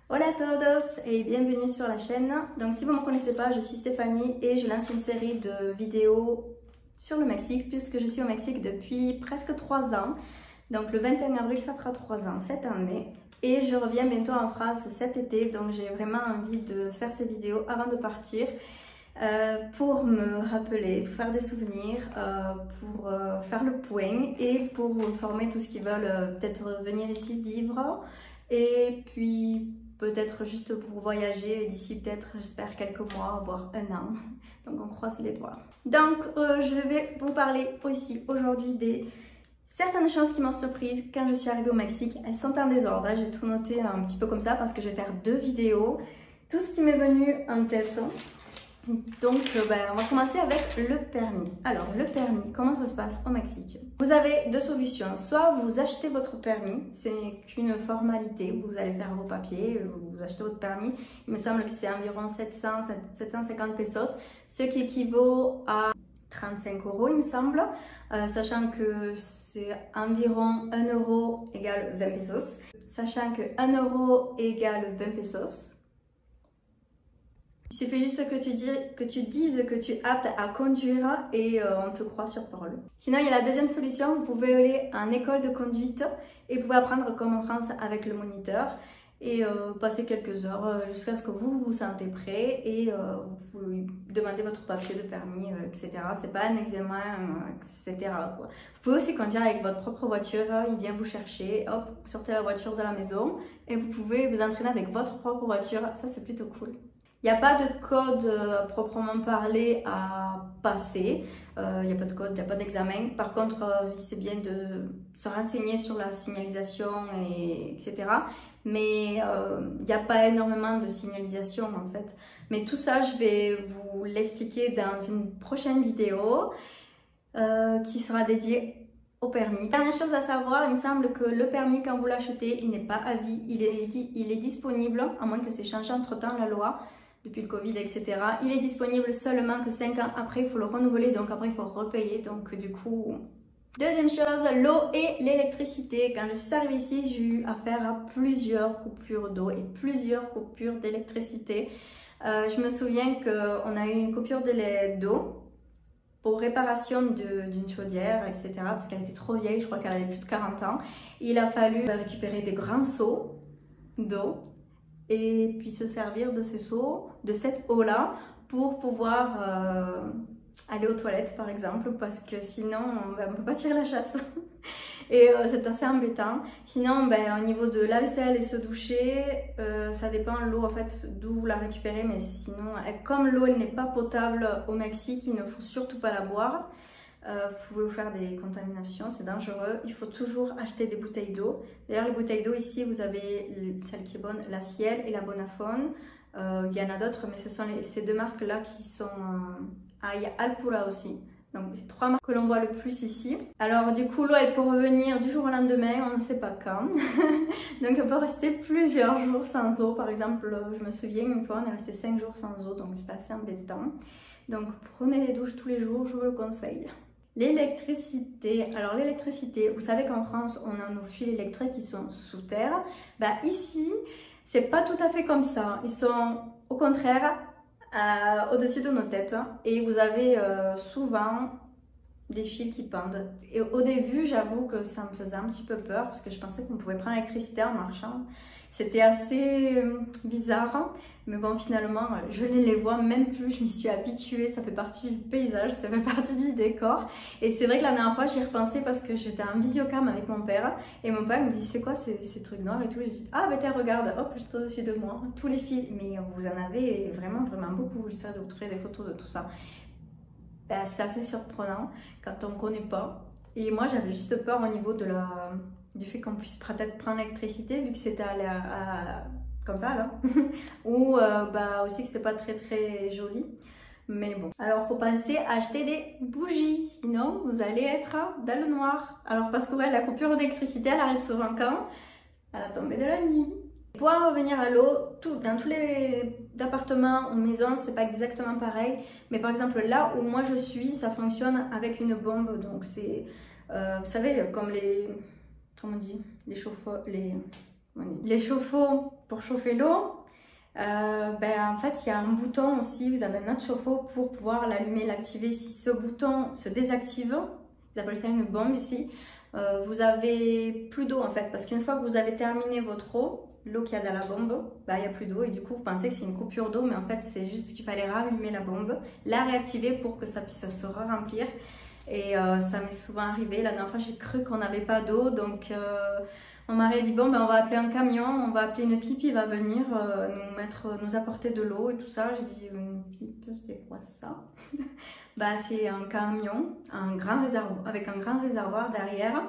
Hola a todos et bienvenue sur la chaîne. Donc si vous ne me connaissez pas, je suis Stéphanie et je lance une série de vidéos sur le Mexique puisque je suis au Mexique depuis presque 3 ans. Donc le 21 avril ça fera 3 ans cette année et je reviens bientôt en France cet été, donc j'ai vraiment envie de faire ces vidéos avant de partir. Pour me rappeler, pour faire des souvenirs, pour faire le point et pour former tous ceux qui veulent peut-être venir ici vivre et puis peut-être juste pour voyager d'ici peut-être j'espère quelques mois voire un an, donc on croise les doigts. Donc je vais vous parler aussi aujourd'hui des certaines choses qui m'ont surprise quand je suis arrivée au Mexique. Elles sont en désordre, j'ai tout noté un petit peu comme ça parce que je vais faire 2 vidéos, tout ce qui m'est venu en tête. Donc on va commencer avec le permis. Alors le permis, comment ça se passe au Mexique? Vous avez 2 solutions, soit vous achetez votre permis, c'est qu'une formalité, vous allez faire vos papiers, vous achetez votre permis, il me semble que c'est environ 750 pesos, ce qui équivaut à 35 € il me semble, sachant que c'est environ 1 € égale 20 pesos, sachant que 1 € égale 20 pesos. Il suffit juste que tu dises que tu es apte à conduire et on te croit sur parole. Sinon, il y a la deuxième solution, vous pouvez aller en école de conduite et vous pouvez apprendre comme en France avec le moniteur et passer quelques heures jusqu'à ce que vous vous sentez prêt et vous demandez votre papier de permis, etc. C'est pas un examen, etc. quoi. Vous pouvez aussi conduire avec votre propre voiture, il vient vous chercher, hop, vous sortez la voiture de la maison et vous pouvez vous entraîner avec votre propre voiture, ça c'est plutôt cool. Il n'y a pas de code proprement parlé à passer, il n'y a pas de code, il n'y a pas d'examen. Par contre, c'est bien de se renseigner sur la signalisation, etc. Mais il n'y a pas énormément de signalisation en fait. Mais tout ça, je vais vous l'expliquer dans une prochaine vidéo qui sera dédiée au permis. Dernière chose à savoir, il me semble que le permis, quand vous l'achetez, il n'est pas à vie, il est disponible, à moins que c'est changé entre temps la loi. Depuis le Covid, etc. Il est disponible seulement que 5 ans après, il faut le renouveler, donc après il faut repayer, donc du coup... Deuxième chose, l'eau et l'électricité. Quand je suis arrivée ici, j'ai eu affaire à plusieurs coupures d'eau et plusieurs coupures d'électricité. Je me souviens qu'on a eu une coupure d'eau pour réparation d'une chaudière, etc. Parce qu'elle était trop vieille, je crois qu'elle avait plus de 40 ans. Il a fallu récupérer des grands seaux d'eau et puis se servir de ces seaux, de cette eau-là, pour pouvoir aller aux toilettes par exemple, parce que sinon on ne peut pas tirer la chasse. Et c'est assez embêtant. Sinon, au niveau de la vaisselle et se doucher, ça dépend de l'eau en fait d'où vous la récupérez, mais sinon, comme l'eau elle n'est pas potable au Mexique, il ne faut surtout pas la boire. Vous pouvez vous faire des contaminations, c'est dangereux. Il faut toujours acheter des bouteilles d'eau. D'ailleurs, les bouteilles d'eau ici, vous avez celle qui est bonne, la Ciel et la Bonafone. Il y en a d'autres, mais ce sont ces 2 marques-là qui sont... il y a Alpura aussi. Donc, c'est 3 marques que l'on voit le plus ici. Alors, du coup, l'eau, elle peut revenir du jour au lendemain, on ne sait pas quand. Donc, on peut rester plusieurs jours sans eau. Par exemple, je me souviens, une fois, on est resté 5 jours sans eau, donc c'est assez embêtant. Donc, prenez des douches tous les jours, je vous le conseille. L'électricité, alors l'électricité, vous savez qu'en France on a nos fils électriques qui sont sous terre, ici c'est pas tout à fait comme ça, ils sont au contraire au-dessus de nos têtes et vous avez souvent des fils qui pendent. Et au début j'avoue que ça me faisait un petit peu peur parce que je pensais qu'on pouvait prendre l'électricité en marchant, c'était assez bizarre. Mais bon, finalement, je ne les vois même plus, je m'y suis habituée, ça fait partie du paysage, ça fait partie du décor. Et c'est vrai que la dernière fois, j'y ai repensé parce que j'étais en visiocam avec mon père. Et mon père me dit, c'est quoi ces trucs noirs et tout. Et je dis, ah tiens, regarde, hop, juste au-dessus de moi, tous les fils. Mais vous en avez vraiment, vraiment beaucoup, vous le savez, vous trouvez des photos de tout ça. C'est assez surprenant quand on ne connaît pas. Et moi, j'avais juste peur au niveau du fait qu'on puisse peut-être prendre l'électricité, vu que c'était comme ça là, ou aussi que c'est pas très très joli, mais bon. Alors faut penser à acheter des bougies, sinon vous allez être dans le noir. Alors parce que ouais, la coupure d'électricité elle arrive souvent quand? À la tombée de la nuit. Pour en revenir à l'eau, dans tous les appartements ou maisons c'est pas exactement pareil, mais par exemple là où moi je suis, ça fonctionne avec une bombe, donc c'est, vous savez, comme les, comment on dit, les chauffeurs, Les chauffe-eau pour chauffer l'eau, en fait il y a un bouton aussi, vous avez un autre chauffe-eau pour pouvoir l'allumer, l'activer. Si ce bouton se désactive, ils appellent ça une bombe ici, vous avez plus d'eau en fait, parce qu'une fois que vous avez terminé votre eau, l'eau qu'il y a dans la bombe, il n'y a plus d'eau et du coup vous pensez que c'est une coupure d'eau, mais en fait c'est juste qu'il fallait rallumer la bombe, la réactiver pour que ça puisse se remplir. Et ça m'est souvent arrivé. La dernière fois j'ai cru qu'on n'avait pas d'eau, donc mon mari a dit bon on va appeler un camion, on va appeler une pipe, il va venir nous apporter de l'eau et tout ça. J'ai dit une pipe, c'est quoi ça? C'est un camion, avec un grand réservoir derrière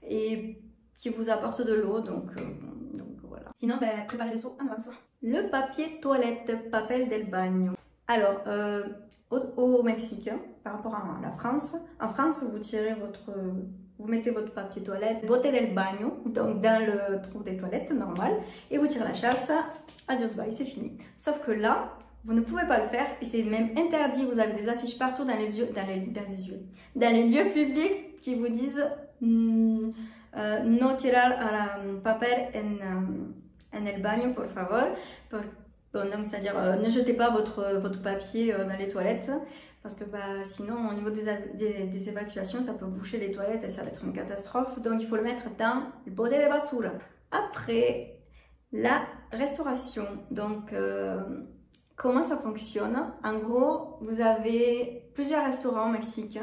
et qui vous apporte de l'eau, donc voilà. Sinon préparez des seaux en avance. Le papier toilette, papel del bagno. Alors au Mexique, par rapport à la France, en France vous mettez votre papier toilette, botte del bagno, donc dans le trou des toilettes normal, et vous tirez la chasse, adios bye, c'est fini. Sauf que là, vous ne pouvez pas le faire et c'est même interdit. Vous avez des affiches partout dans les lieux publics qui vous disent no tirar papel en el baño, por favor. Bon, donc c'est-à-dire ne jetez pas votre papier dans les toilettes parce que sinon au niveau des évacuations ça peut boucher les toilettes et ça va être une catastrophe, donc il faut le mettre dans le bote de basura. Après la restauration, donc comment ça fonctionne? En gros vous avez plusieurs restaurants au Mexique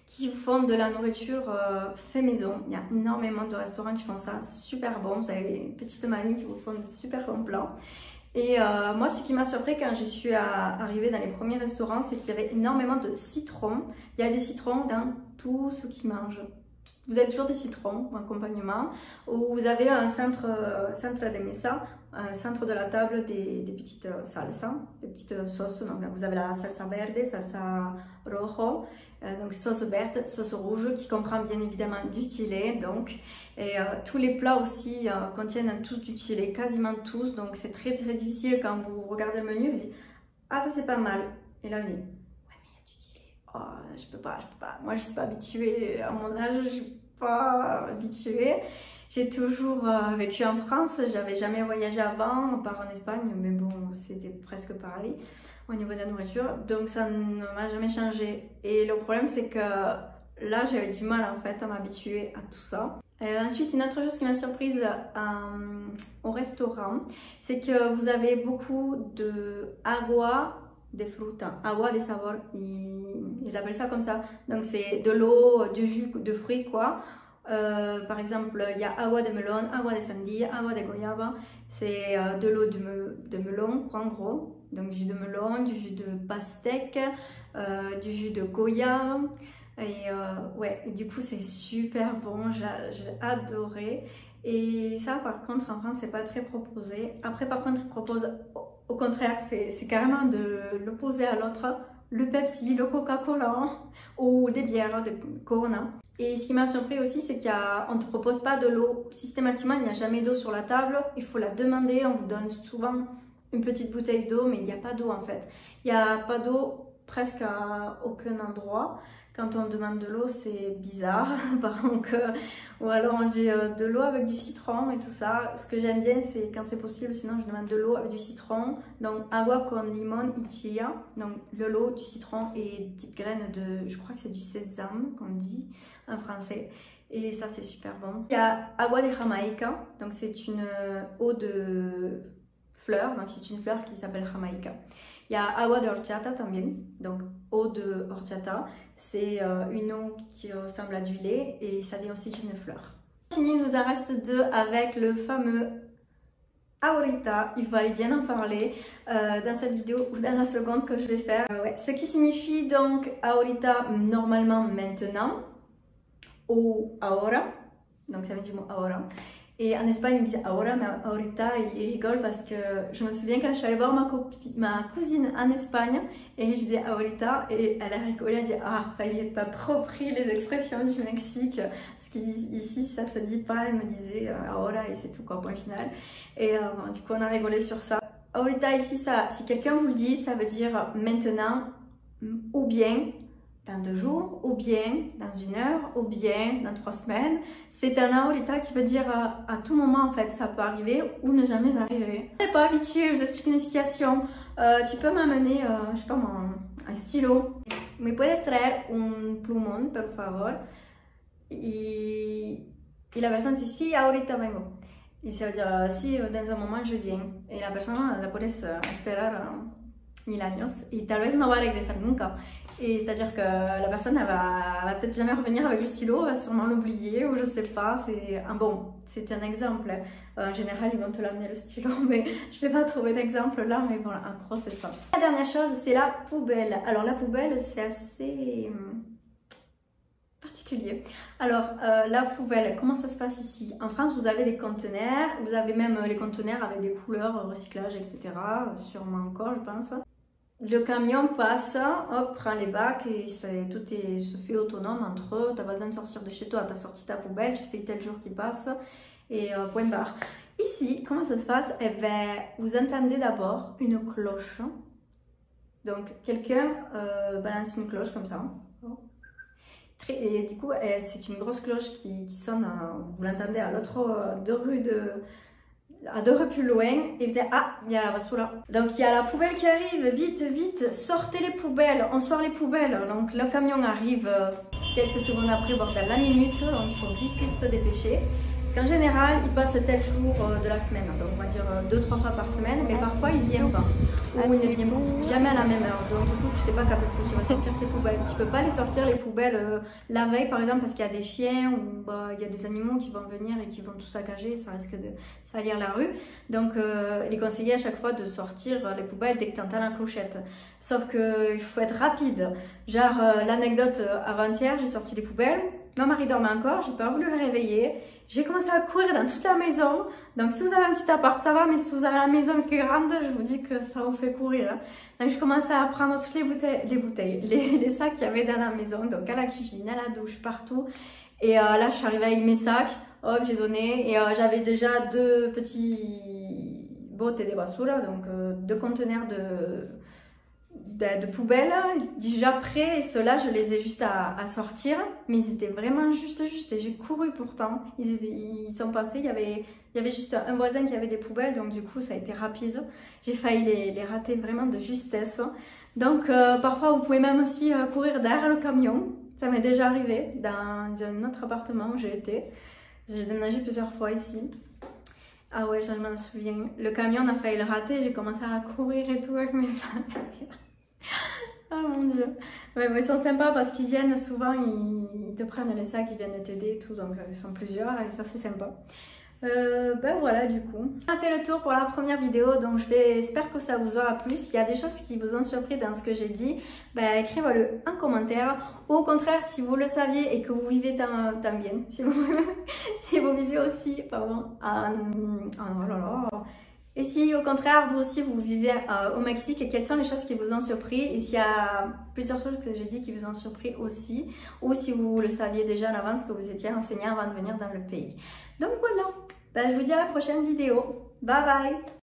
qui vous font de la nourriture fait maison. Il y a énormément de restaurants qui font ça super bon. Vous avez des petites mamie qui vous font de super bons plans. Et moi, ce qui m'a surpris quand je suis arrivée dans les premiers restaurants, c'est qu'il y avait énormément de citrons. Il y a des citrons dans tout ce qu'ils mangent. Vous avez toujours des citrons en accompagnement. Ou vous avez un centre de mesa, un centre de la table des petites salsas, des petites sauces. Donc vous avez la salsa verde, salsa rojo, donc sauce verte, sauce rouge, qui comprend bien évidemment du chili. Donc, et tous les plats aussi contiennent tous du chili, quasiment tous. Donc c'est très difficile quand vous regardez le menu, vous dites ah ça c'est pas mal. Et là vous dites oh, je peux pas. Moi, je suis pas habituée. À mon âge, je suis pas habituée. J'ai toujours vécu en France. J'avais jamais voyagé avant, à part en Espagne, mais bon, c'était presque pareil au niveau de la nourriture. Donc, ça ne m'a jamais changé. Et le problème, c'est que là, j'avais du mal en fait à m'habituer à tout ça. Ensuite, une autre chose qui m'a surprise au restaurant, c'est que vous avez beaucoup de agua de fruta, agua de sabor, ils appellent ça comme ça. Donc c'est de l'eau, du jus de fruits quoi. Par exemple, il y a agua de melon, agua de sandía, agua de goyaba. C'est de l'eau de melon quoi en gros. Donc du jus de melon, du jus de pastèque, du jus de goyave. Et ouais, du coup c'est super bon, j'ai adoré. Et ça par contre en France c'est pas très proposé. Après par contre ils proposent au contraire, c'est carrément de l'opposé à l'autre, le Pepsi, le Coca-Cola ou des bières, des Corona. Et ce qui m'a surpris aussi, c'est qu'on ne te propose pas de l'eau. Systématiquement, il n'y a jamais d'eau sur la table. Il faut la demander. On vous donne souvent une petite bouteille d'eau, mais il n'y a pas d'eau en fait. Il n'y a pas d'eau presque à aucun endroit. Quand on demande de l'eau, c'est bizarre. Donc, ou alors on dit de l'eau avec du citron et tout ça. Ce que j'aime bien, c'est quand c'est possible, sinon je demande de l'eau avec du citron. Donc, agua con limón y chía. Donc, de l'eau, du citron et des petites graines de, je crois que c'est du sésame qu'on dit en français. Et ça, c'est super bon. Il y a agua de Jamaica. Donc, c'est une eau de fleurs. Donc, c'est une fleur qui s'appelle Jamaica. Il y a agua de horchata también, donc eau de horchata, c'est une eau qui ressemble à du lait et ça vient aussi d'une fleur. Il nous en reste deux avec le fameux ahorita, il fallait bien en parler dans cette vidéo ou dans la seconde que je vais faire. Ouais. Ce qui signifie donc ahorita normalement maintenant, ou ahora, donc ça vient du mot ahora. Et en Espagne, ils me disent ahora, mais ahorita, ils rigolent parce que je me souviens quand je suis allée voir ma cousine en Espagne et je disais ahorita et elle a rigolé, elle a dit ah, ça y est, t'as trop pris les expressions du Mexique. Parce qu'ici, ça se dit pas, elle me disait ahora et c'est tout quoi, point final. Et bon, du coup, on a rigolé sur ça. Ahorita, ici, ça, si quelqu'un vous le dit, ça veut dire maintenant ou bien dans 2 jours, ou bien dans 1 heure, ou bien dans 3 semaines. C'est un ahorita qui veut dire à tout moment en fait, ça peut arriver ou ne jamais arriver. Je n'ai pas habitué, je vous explique une situation. Tu peux m'amener, je sais pas moi, un stylo. ¿Me puedes traer un plumón, por favor? Y la personne dit si, ahorita vengo. Et ça veut dire si, dans un moment je viens. Et la personne la puedes esperar 1000 años y tal vez no va a regresar nunca. Et c'est-à-dire que la personne elle va peut-être jamais revenir avec le stylo, va sûrement l'oublier ou je sais pas. C'est un exemple. En général ils vont te l'amener le stylo, mais je n'ai pas trouvé d'exemple là, mais bon, en gros c'est ça. La dernière chose c'est la poubelle. Alors la poubelle c'est assez particulier. Alors la poubelle, comment ça se passe ici? En France vous avez des conteneurs, vous avez même les conteneurs avec des couleurs, recyclage, etc. Sûrement encore je pense. Le camion passe, hop, prend les bacs et tout se fait autonome entre eux. Tu n'as pas besoin de sortir de chez toi, tu as sorti ta poubelle, tu sais tel jour qui passe et point barre. Ici, comment ça se passe? Eh bien, vous entendez d'abord une cloche. Donc, quelqu'un balance une cloche comme ça. Et du coup, c'est une grosse cloche qui sonne, vous l'entendez à l'autre 2 rues à 2 rues plus loin, et vous dites ah, il y a la basura. Donc il y a la poubelle qui arrive, vite, vite, sortez les poubelles, on sort les poubelles. Donc le camion arrive quelques secondes après, voire dans la minute, donc il faut vite, vite se dépêcher. Parce qu'en général, il passe tel jour de la semaine, donc on va dire 2-3 fois par semaine, mais parfois il vient pas, ou il ne vient jamais à la même heure. Donc du coup, tu sais pas quand est-ce que tu vas sortir tes poubelles. Tu peux pas les sortir les poubelles la veille par exemple parce qu'il y a des chiens ou il y a des animaux qui vont venir et qui vont tout saccager, ça risque de salir la rue. Donc il est conseillé à chaque fois de sortir les poubelles dès que tu entends la clochette. Sauf qu'il faut être rapide. Genre l'anecdote avant-hier, j'ai sorti les poubelles, mon mari dormait encore, j'ai pas voulu le réveiller. J'ai commencé à courir dans toute la maison. Donc si vous avez un petit appart, ça va, mais si vous avez la maison qui est grande, je vous dis que ça vous fait courir. Donc je commençais à prendre toutes les sacs qu'il y avait dans la maison, donc à la cuisine, à la douche, partout. Et là, je suis arrivée avec mes sacs, hop, j'ai donné. Et j'avais déjà 2 petits botes de basura, donc 2 conteneurs de poubelles déjà prêts, et ceux-là je les ai juste à sortir, mais ils étaient vraiment juste et j'ai couru pourtant, ils sont passés, il y avait juste un voisin qui avait des poubelles, donc du coup ça a été rapide, j'ai failli les rater vraiment de justesse. Donc parfois vous pouvez même aussi courir derrière le camion, ça m'est déjà arrivé dans un autre appartement où j'ai déménagé plusieurs fois ici. Ah ouais, je m'en souviens. Le camion a failli le rater, j'ai commencé à courir et tout avec mes sacs. Oh mon dieu. Ouais, ils sont sympas parce qu'ils viennent souvent, ils te prennent les sacs, ils viennent t'aider et tout, donc ils sont plusieurs et ça c'est sympa. Ben voilà, du coup. On a fait le tour pour la première vidéo, donc j'espère que ça vous aura plu. S'il y a des choses qui vous ont surpris dans ce que j'ai dit, ben écrivez-le en commentaire. Ou au contraire, si vous le saviez et que vous vivez tant bien, si vous vivez aussi, pardon, oh là là. Et si au contraire, vous aussi, vous vivez au Mexique, quelles sont les choses qui vous ont surpris? Et s'il y a plusieurs choses que j'ai dit qui vous ont surpris aussi, ou si vous le saviez déjà en avance que vous étiez renseigné avant de venir dans le pays. Donc voilà, ben, je vous dis à la prochaine vidéo. Bye bye!